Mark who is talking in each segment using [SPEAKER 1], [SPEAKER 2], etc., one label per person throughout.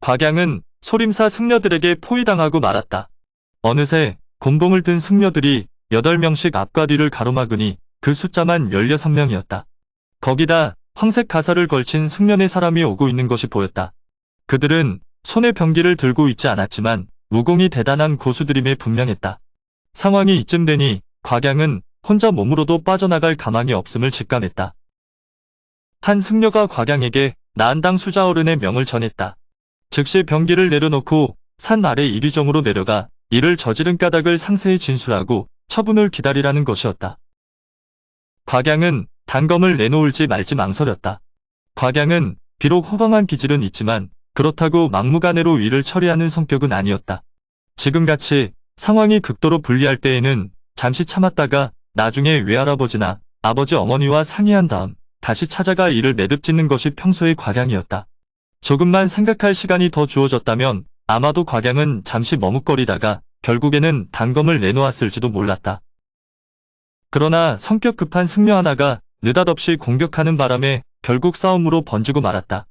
[SPEAKER 1] 곽양은 소림사 승려들에게 포위당하고 말았다. 어느새 곤봉을 든 승려들이 8명씩 앞과 뒤를 가로막으니 그 숫자만 16명이었다. 거기다 황색 가사를 걸친 승려네 사람이 오고 있는 것이 보였다. 그들은 손에 병기를 들고 있지 않았지만 무공이 대단한 고수들임에 분명했다. 상황이 이쯤 되니 곽양은 혼자 몸으로도 빠져나갈 가망이 없음을 직감했다. 한 승려가 곽양에게 나한당 수자어른의 명을 전했다. 즉시 병기를 내려놓고 산 아래 이리정으로 내려가 이를 저지른 까닭을 상세히 진술하고 처분을 기다리라는 것이었다. 곽양은 단검을 내놓을지 말지 망설였다. 곽양은 비록 호방한 기질은 있지만 그렇다고 막무가내로 일을 처리하는 성격은 아니었다. 지금같이 상황이 극도로 불리할 때에는 잠시 참았다가 나중에 외할아버지나 아버지 어머니와 상의한 다음 다시 찾아가 일을 매듭짓는 것이 평소의 곽양이었다. 조금만 생각할 시간이 더 주어졌다면 아마도 곽양은 잠시 머뭇거리다가 결국에는 단검을 내놓았을지도 몰랐다. 그러나 성격 급한 승려 하나가 느닷없이 공격하는 바람에 결국 싸움으로 번지고 말았다.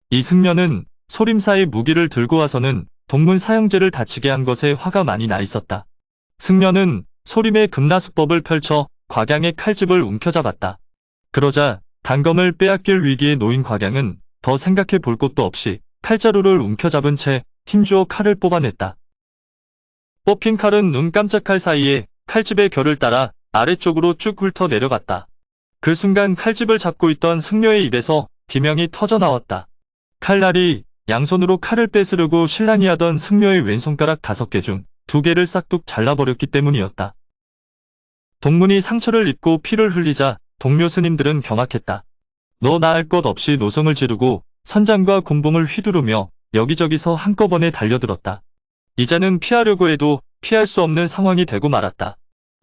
[SPEAKER 1] 이 승려는 소림사의 무기를 들고 와서는 동문 사형제를 다치게 한 것에 화가 많이 나 있었다. 승려는 소림의 금나수법을 펼쳐 곽양의 칼집을 움켜잡았다. 그러자 단검을 빼앗길 위기에 놓인 곽양은 더 생각해 볼 것도 없이 칼자루를 움켜잡은 채 힘주어 칼을 뽑아냈다. 뽑힌 칼은 눈 깜짝할 사이에 칼집의 결을 따라 아래쪽으로 쭉 훑어 내려갔다. 그 순간 칼집을 잡고 있던 승려의 입에서 비명이 터져 나왔다. 칼날이 양손으로 칼을 뺏으려고 실랑이 하던 승려의 왼손가락 5개 중 2개를 싹둑 잘라버렸기 때문이었다. 동문이 상처를 입고 피를 흘리자 동료 스님들은 경악했다. 너 나 할 것 없이 노성을 지르고 선장과 곤봉을 휘두르며 여기저기서 한꺼번에 달려들었다. 이제는 피하려고 해도 피할 수 없는 상황이 되고 말았다.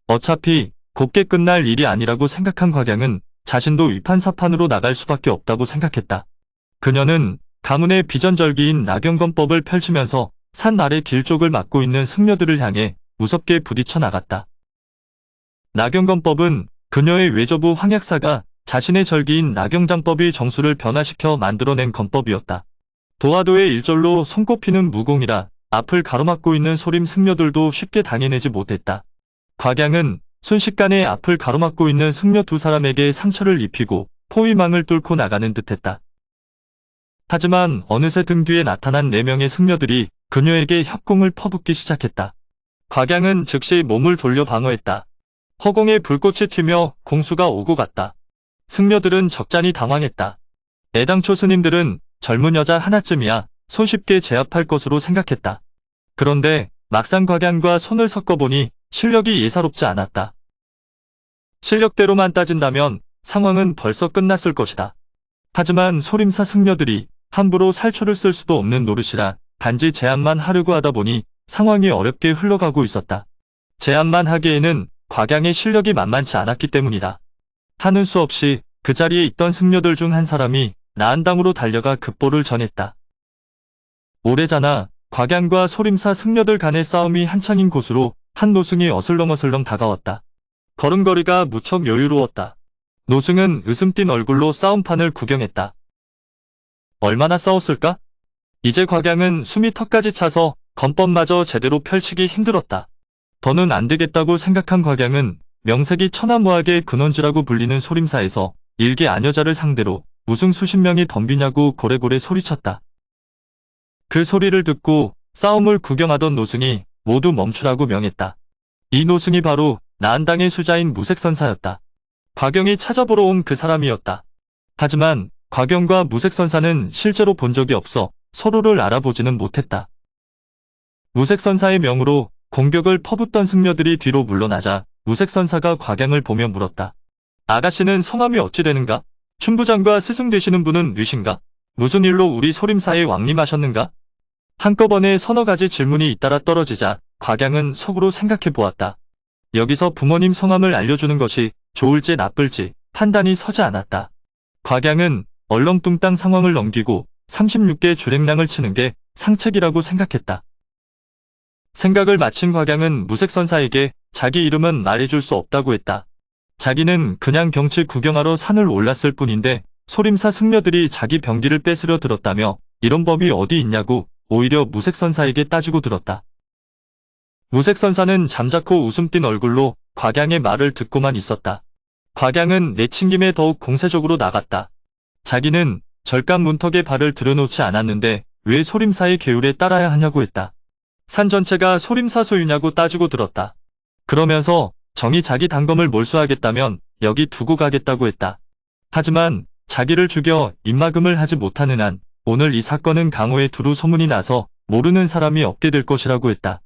[SPEAKER 1] 어차피 곱게 끝날 일이 아니라고 생각한 곽양은 자신도 위판사판으로 나갈 수밖에 없다고 생각했다. 그녀는 가문의 비전절기인 낙연검법을 펼치면서 산 아래 길 쪽을 막고 있는 승려들을 향해 무섭게 부딪혀 나갔다. 낙연검법은 그녀의 외조부 황약사가 자신의 절기인 낙영장법의 정수를 변화시켜 만들어낸 검법이었다. 도하도의 일절로 손꼽히는 무공이라 앞을 가로막고 있는 소림 승려들도 쉽게 당해내지 못했다. 곽양은 순식간에 앞을 가로막고 있는 승려 2사람에게 상처를 입히고 포위망을 뚫고 나가는 듯했다. 하지만 어느새 등 뒤에 나타난 4명의 승려들이 그녀에게 협공을 퍼붓기 시작했다. 곽양은 즉시 몸을 돌려 방어했다. 허공에 불꽃이 튀며 공수가 오고 갔다. 승려들은 적잖이 당황했다. 애당초 스님들은 젊은 여자 하나쯤이야 손쉽게 제압할 것으로 생각했다. 그런데 막상 곽양과 손을 섞어보니 실력이 예사롭지 않았다. 실력대로만 따진다면 상황은 벌써 끝났을 것이다. 하지만 소림사 승려들이 함부로 살초를 쓸 수도 없는 노릇이라 단지 제압만 하려고 하다 보니 상황이 어렵게 흘러가고 있었다. 제압만 하기에는 곽양의 실력이 만만치 않았기 때문이다. 하는 수 없이 그 자리에 있던 승려들 중 한 사람이 나한당으로 달려가 급보를 전했다. 오래전에 곽양과 소림사 승려들 간의 싸움이 한창인 곳으로 한 노승이 어슬렁어슬렁 다가왔다. 걸음걸이가 무척 여유로웠다. 노승은 웃음 띤 얼굴로 싸움판을 구경했다. 얼마나 싸웠을까? 이제 곽양은 숨이 턱까지 차서 검법마저 제대로 펼치기 힘들었다. 더는 안 되겠다고 생각한 곽양은 명색이 천하무학의 근원지라고 불리는 소림사에서 일개 아녀자를 상대로 무슨 수십 명이 덤비냐고 고래고래 소리쳤다. 그 소리를 듣고 싸움을 구경하던 노승이 모두 멈추라고 명했다. 이 노승이 바로 나한당의 수자인 무색선사였다. 곽영이 찾아보러 온 그 사람이었다. 하지만 곽영과 무색선사는 실제로 본 적이 없어 서로를 알아보지는 못했다. 무색선사의 명으로 공격을 퍼붓던 승려들이 뒤로 물러나자 무색선사가 곽양을 보며 물었다. 아가씨는 성함이 어찌 되는가? 춘부장과 스승 되시는 분은 누신가? 무슨 일로 우리 소림사에 왕림하셨는가? 한꺼번에 서너 가지 질문이 잇따라 떨어지자 곽양은 속으로 생각해 보았다. 여기서 부모님 성함을 알려주는 것이 좋을지 나쁠지 판단이 서지 않았다. 곽양은 얼렁뚱땅 상황을 넘기고 36개 주랭랑을 치는 게 상책이라고 생각했다. 생각을 마친 곽양은 무색선사에게 자기 이름은 말해줄 수 없다고 했다. 자기는 그냥 경치 구경하러 산을 올랐을 뿐인데 소림사 승려들이 자기 병기를 뺏으려 들었다며 이런 법이 어디 있냐고 오히려 무색선사에게 따지고 들었다. 무색선사는 잠자코 웃음 띤 얼굴로 곽양의 말을 듣고만 있었다. 곽양은 내친김에 더욱 공세적으로 나갔다. 자기는 절간 문턱에 발을 들여놓지 않았는데 왜 소림사의 계율에 따라야 하냐고 했다. 산 전체가 소림사 소유냐고 따지고 들었다. 그러면서 정이 자기 단검을 몰수하겠다면 여기 두고 가겠다고 했다. 하지만 자기를 죽여 입막음을 하지 못하는 한 오늘 이 사건은 강호에 두루 소문이 나서 모르는 사람이 없게 될 것이라고 했다.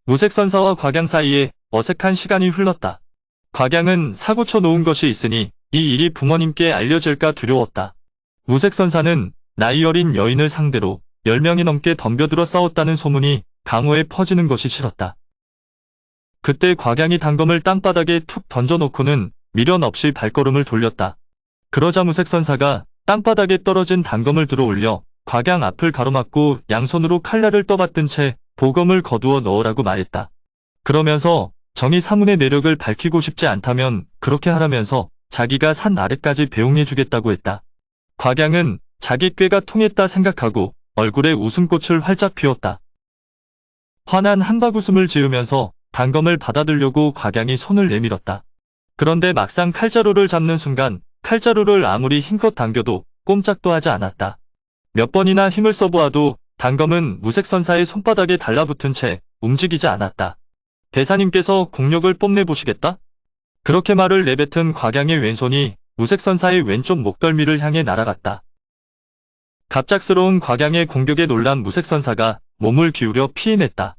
[SPEAKER 1] 무색선사와 곽양 사이에 어색한 시간이 흘렀다. 곽양은 사고쳐 놓은 것이 있으니 이 일이 부모님께 알려질까 두려웠다. 무색선사는 나이 어린 여인을 상대로 10명이 넘게 덤벼들어 싸웠다는 소문이 강호에 퍼지는 것이 싫었다. 그때 곽양이 단검을 땅바닥에 툭 던져놓고는 미련 없이 발걸음을 돌렸다. 그러자 무색선사가 땅바닥에 떨어진 단검을 들어 올려 곽양 앞을 가로막고 양손으로 칼날을 떠받든 채 보검을 거두어 넣으라고 말했다. 그러면서 정의 사문의 내력을 밝히고 싶지 않다면 그렇게 하라면서 자기가 산 아래까지 배웅해주겠다고 했다. 곽양은 자기 꾀가 통했다 생각하고 얼굴에 웃음꽃을 활짝 피웠다. 환한 한박웃음을 지으면서 단검을 받아들려고 곽양이 손을 내밀었다. 그런데 막상 칼자루를 잡는 순간 칼자루를 아무리 힘껏 당겨도 꼼짝도 하지 않았다. 몇 번이나 힘을 써보아도 단검은 무색선사의 손바닥에 달라붙은 채 움직이지 않았다. 대사님께서 공력을 뽐내보시겠다? 그렇게 말을 내뱉은 곽양의 왼손이 무색선사의 왼쪽 목덜미를 향해 날아갔다. 갑작스러운 곽양의 공격에 놀란 무색선사가 몸을 기울여 피해냈다.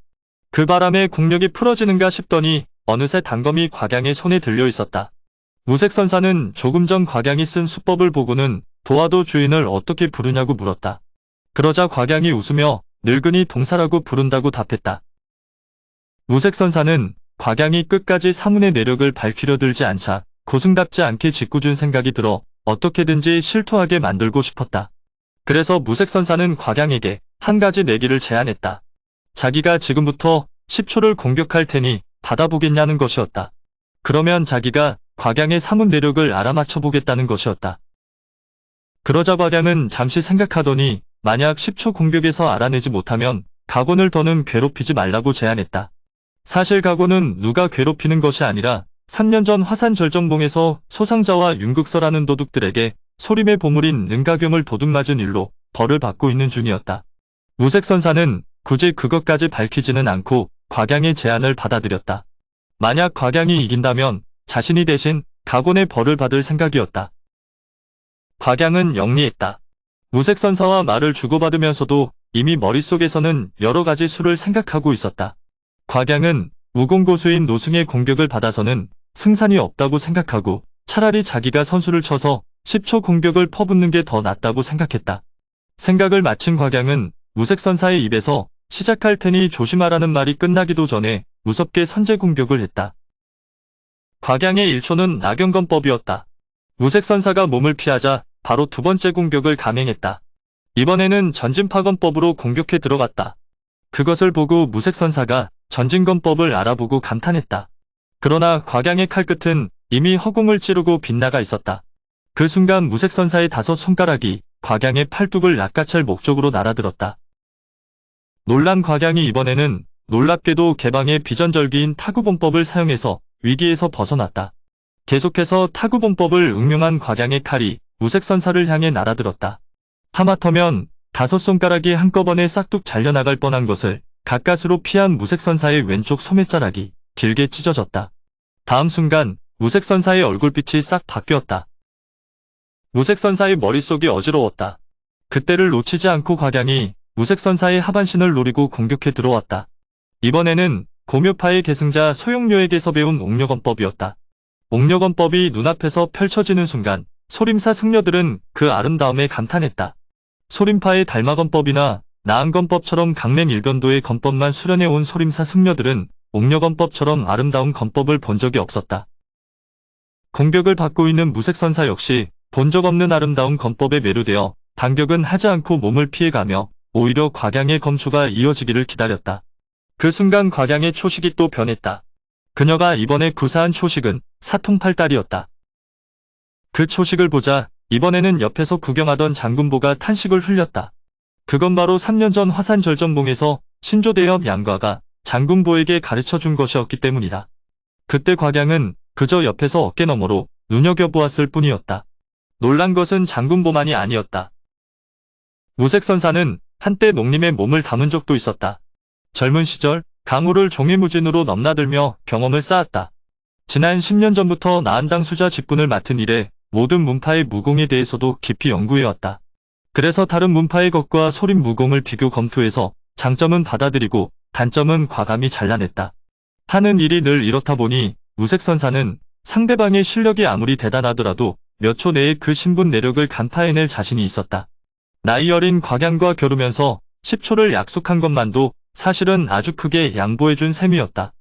[SPEAKER 1] 그 바람에 공력이 풀어지는가 싶더니 어느새 단검이 곽양의 손에 들려 있었다. 무색선사는 조금 전 곽양이 쓴 수법을 보고는 도화도 주인을 어떻게 부르냐고 물었다. 그러자 곽양이 웃으며 늙은이 동사라고 부른다고 답했다. 무색선사는 곽양이 끝까지 사문의 내력을 밝히려 들지 않자 고승답지 않게 짓궂은 생각이 들어 어떻게든지 실토하게 만들고 싶었다. 그래서 무색선사는 곽양에게 한 가지 내기를 제안했다. 자기가 지금부터 10초를 공격할 테니 받아보겠냐는 것이었다. 그러면 자기가 곽양의 사문 내력을 알아맞혀 보겠다는 것이었다. 그러자 곽양은 잠시 생각하더니 만약 10초 공격에서 알아내지 못하면 각원을 더는 괴롭히지 말라고 제안했다. 사실 각원은 누가 괴롭히는 것이 아니라 3년 전 화산절정봉에서 소상자와 윤극서라는 도둑들에게 소림의 보물인 능가경을 도둑맞은 일로 벌을 받고 있는 중이었다. 무색선사는 굳이 그것까지 밝히지는 않고 곽양의 제안을 받아들였다. 만약 곽양이 이긴다면 자신이 대신 각원의 벌을 받을 생각이었다. 곽양은 영리했다. 무색선사와 말을 주고받으면서도 이미 머릿속에서는 여러 가지 수를 생각하고 있었다. 곽양은 무공고수인 노승의 공격을 받아서는 승산이 없다고 생각하고 차라리 자기가 선수를 쳐서 10초 공격을 퍼붓는 게 더 낫다고 생각했다. 생각을 마친 곽양은 무색선사의 입에서 시작할 테니 조심하라는 말이 끝나기도 전에 무섭게 선제 공격을 했다. 곽양의 1초는 낙연건법이었다. 무색선사가 몸을 피하자 바로 두 번째 공격을 감행했다. 이번에는 전진파건법으로 공격해 들어갔다. 그것을 보고 무색선사가 전진건법을 알아보고 감탄했다. 그러나 곽양의 칼끝은 이미 허공을 찌르고 빗나가 있었다. 그 순간 무색선사의 5 손가락이 곽양의 팔뚝을 낚아챌 목적으로 날아들었다. 놀란 곽양이 이번에는 놀랍게도 개방의 비전절기인 타구봉법을 사용해서 위기에서 벗어났다. 계속해서 타구봉법을 응용한 곽양의 칼이 무색선사를 향해 날아들었다. 하마터면 5 손가락이 한꺼번에 싹둑 잘려나갈 뻔한 것을 가까스로 피한 무색선사의 왼쪽 소매자락이 길게 찢어졌다. 다음 순간 무색선사의 얼굴빛이 싹 바뀌었다. 무색선사의 머릿속이 어지러웠다. 그때를 놓치지 않고 곽양이 무색선사의 하반신을 노리고 공격해 들어왔다. 이번에는 고묘파의 계승자 소용료에게서 배운 옥녀건법이었다. 옥녀건법이 눈앞에서 펼쳐지는 순간 소림사 승려들은 그 아름다움에 감탄했다. 소림파의 달마건법이나 나한건법처럼 강맹일변도의 건법만 수련해온 소림사 승려들은 옥녀건법처럼 아름다운 건법을 본 적이 없었다. 공격을 받고 있는 무색선사 역시 본 적 없는 아름다운 건법에 매료되어 반격은 하지 않고 몸을 피해가며 오히려 곽양의 검초가 이어지기를 기다렸다. 그 순간 곽양의 초식이 또 변했다. 그녀가 이번에 구사한 초식은 사통팔달이었다. 그 초식을 보자 이번에는 옆에서 구경하던 장군보가 탄식을 흘렸다. 그건 바로 3년 전 화산절정봉에서 신조대엽 양과가 장군보에게 가르쳐준 것이었기 때문이다. 그때 곽양은 그저 옆에서 어깨너머로 눈여겨보았을 뿐이었다. 놀란 것은 장군보만이 아니었다. 무색선사는 한때 농림에 몸을 담은 적도 있었다. 젊은 시절 강우를 종이무진으로 넘나들며 경험을 쌓았다. 지난 10년 전부터 나한당 수자 직분을 맡은 이래 모든 문파의 무공에 대해서도 깊이 연구해왔다. 그래서 다른 문파의 것과 소림 무공을 비교 검토해서 장점은 받아들이고 단점은 과감히 잘라냈다. 하는 일이 늘 이렇다 보니 무색선사는 상대방의 실력이 아무리 대단하더라도 몇 초 내에 그 신분 내력을 간파해낼 자신이 있었다. 나이 어린 곽양과 겨루면서 10초를 약속한 것만도 사실은 아주 크게 양보해준 셈이었다.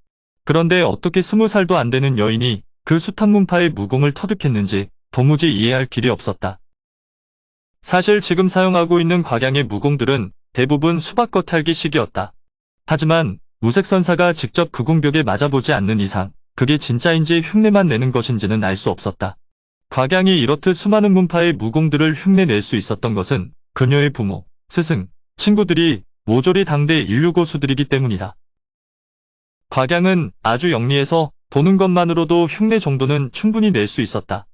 [SPEAKER 1] 그런데 어떻게 20살도 안 되는 여인이 그 숱한 문파의 무공을 터득했는지 도무지 이해할 길이 없었다. 사실 지금 사용하고 있는 곽양의 무공들은 대부분 수박겉 탈기식이었다. 하지만 무색선사가 직접 그 공격에 맞아보지 않는 이상 그게 진짜인지 흉내만 내는 것인지는 알 수 없었다. 곽양이 이렇듯 수많은 문파의 무공들을 흉내낼 수 있었던 것은 그녀의 부모, 스승, 친구들이 모조리 당대 인류 고수들이기 때문이다. 곽양은 아주 영리해서 보는 것만으로도 흉내 정도는 충분히 낼 수 있었다.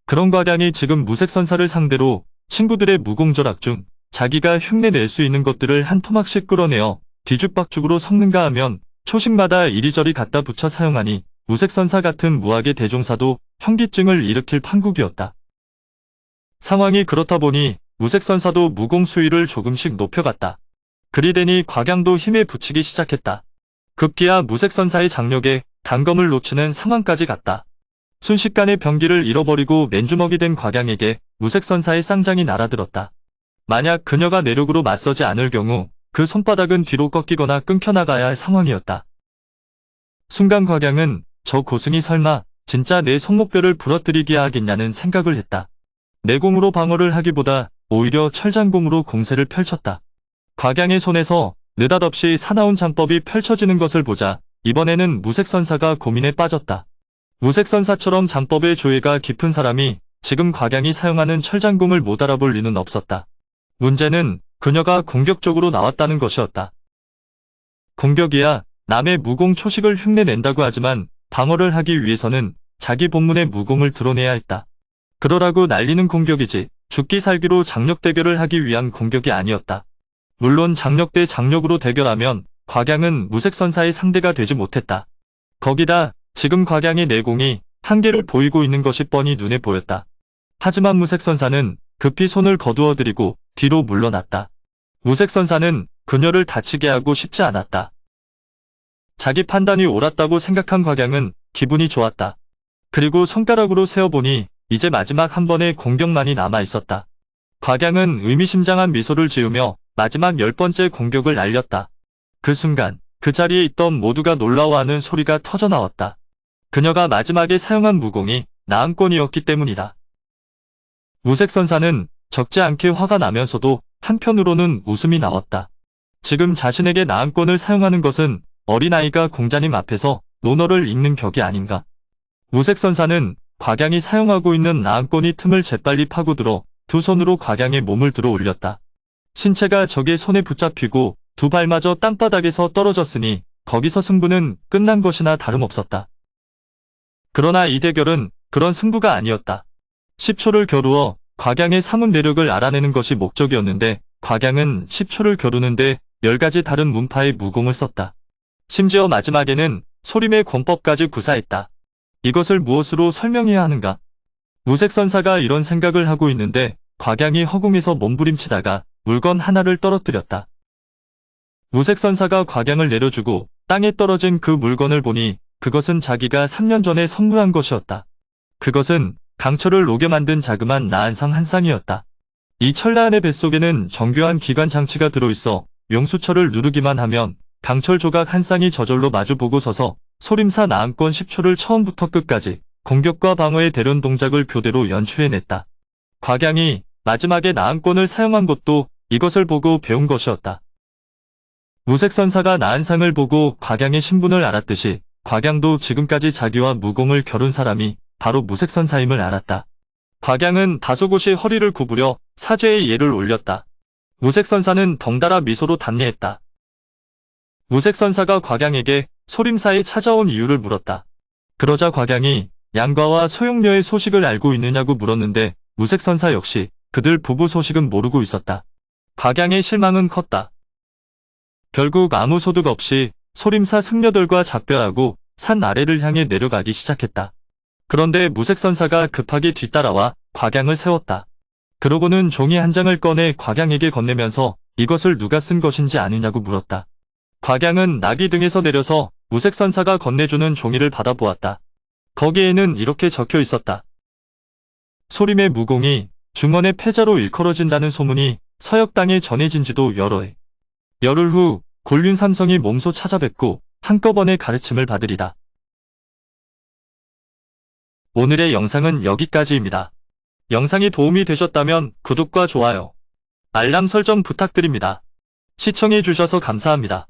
[SPEAKER 1] 그런 곽양이 지금 무색선사를 상대로 친구들의 무공절학 중 자기가 흉내 낼 수 있는 것들을 한 토막씩 끌어내어 뒤죽박죽으로 섞는가 하면 초식마다 이리저리 갖다 붙여 사용하니 무색선사 같은 무학의 대종사도 현기증을 일으킬 판국이었다. 상황이 그렇다 보니 무색선사도 무공 수위를 조금씩 높여갔다. 그리 되니 곽양도 힘에 붙이기 시작했다. 급기야 무색선사의 장력에 단검을 놓치는 상황까지 갔다. 순식간에 병기를 잃어버리고 맨주먹이 된 곽양에게 무색선사의 쌍장이 날아들었다. 만약 그녀가 내력으로 맞서지 않을 경우 그 손바닥은 뒤로 꺾이거나 끊겨나가야 할 상황이었다. 순간 곽양은 저 고승이 설마 진짜 내 손목뼈를 부러뜨리게 하겠냐는 생각을 했다. 내공으로 방어를 하기보다 오히려 철장공으로 공세를 펼쳤다. 곽양의 손에서 느닷없이 사나운 장법이 펼쳐지는 것을 보자 이번에는 무색선사가 고민에 빠졌다. 무색선사처럼 장법의 조예가 깊은 사람이 지금 곽양이 사용하는 철장공을 못 알아볼 리는 없었다. 문제는 그녀가 공격적으로 나왔다는 것이었다. 공격이야 남의 무공 초식을 흉내낸다고 하지만 방어를 하기 위해서는 자기 본문의 무공을 드러내야 했다. 그러라고 날리는 공격이지 죽기 살기로 장력 대결을 하기 위한 공격이 아니었다. 물론 장력 대 장력으로 대결하면 곽양은 무색선사의 상대가 되지 못했다. 거기다 지금 곽양의 내공이 한계를 보이고 있는 것이 뻔히 눈에 보였다. 하지만 무색선사는 급히 손을 거두어들이고 뒤로 물러났다. 무색선사는 그녀를 다치게 하고 싶지 않았다. 자기 판단이 옳았다고 생각한 곽양은 기분이 좋았다. 그리고 손가락으로 세어보니 이제 마지막 한 번의 공격만이 남아있었다. 곽양은 의미심장한 미소를 지으며 마지막 10번째 공격을 날렸다. 그 순간 그 자리에 있던 모두가 놀라워하는 소리가 터져나왔다. 그녀가 마지막에 사용한 무공이 나은권이었기 때문이다. 무색선사는 적지 않게 화가 나면서도 한편으로는 웃음이 나왔다. 지금 자신에게 나은권을 사용하는 것은 어린아이가 공자님 앞에서 논어를 읽는 격이 아닌가. 무색선사는 곽양이 사용하고 있는 나은권이 틈을 재빨리 파고들어 두 손으로 곽양의 몸을 들어 올렸다. 신체가 적의 손에 붙잡히고 두 발마저 땅바닥에서 떨어졌으니 거기서 승부는 끝난 것이나 다름없었다. 그러나 이 대결은 그런 승부가 아니었다. 10초를 겨루어 곽양의 사문 내력을 알아내는 것이 목적이었는데 곽양은 10초를 겨루는데 10가지 다른 문파의 무공을 썼다. 심지어 마지막에는 소림의 권법까지 구사했다. 이것을 무엇으로 설명해야 하는가? 무색선사가 이런 생각을 하고 있는데 곽양이 허공에서 몸부림치다가 물건 하나를 떨어뜨렸다. 무색선사가 곽양을 내려주고 땅에 떨어진 그 물건을 보니 그것은 자기가 3년 전에 선물한 것이었다. 그것은 강철을 녹여 만든 자그만 나한상 한 쌍이었다. 이 철나한의 뱃속에는 정교한 기관 장치가 들어있어 용수철을 누르기만 하면 강철 조각 한 쌍이 저절로 마주보고 서서 소림사 나한권 10초를 처음부터 끝까지 공격과 방어의 대련 동작을 교대로 연출해냈다. 곽양이 마지막에 나한권을 사용한 것도 이것을 보고 배운 것이었다. 무색선사가 나한상을 보고 곽양의 신분을 알았듯이 곽양도 지금까지 자기와 무공을 겨룬 사람이 바로 무색선사임을 알았다. 곽양은 다소곳이 허리를 구부려 사죄의 예를 올렸다. 무색선사는 덩달아 미소로 답례했다. 무색선사가 곽양에게 소림사에 찾아온 이유를 물었다. 그러자 곽양이 양과와 소용녀의 소식을 알고 있느냐고 물었는데 무색선사 역시 그들 부부 소식은 모르고 있었다. 곽양의 실망은 컸다. 결국 아무 소득 없이 소림사 승려들과 작별하고 산 아래를 향해 내려가기 시작했다. 그런데 무색선사가 급하게 뒤따라와 곽양을 세웠다. 그러고는 종이 한 장을 꺼내 곽양에게 건네면서 이것을 누가 쓴 것인지 아느냐고 물었다. 곽양은 나귀 등에서 내려서 무색선사가 건네주는 종이를 받아보았다. 거기에는 이렇게 적혀 있었다. 소림의 무공이 중원의 패자로 일컬어진다는 소문이 서역 땅에 전해진 지도 여러 해. 열흘 후 곤륜 삼성이 몸소 찾아뵙고 한꺼번에 가르침을 받으리다. 오늘의 영상은 여기까지입니다. 영상이 도움이 되셨다면 구독과 좋아요, 알람 설정 부탁드립니다. 시청해주셔서 감사합니다.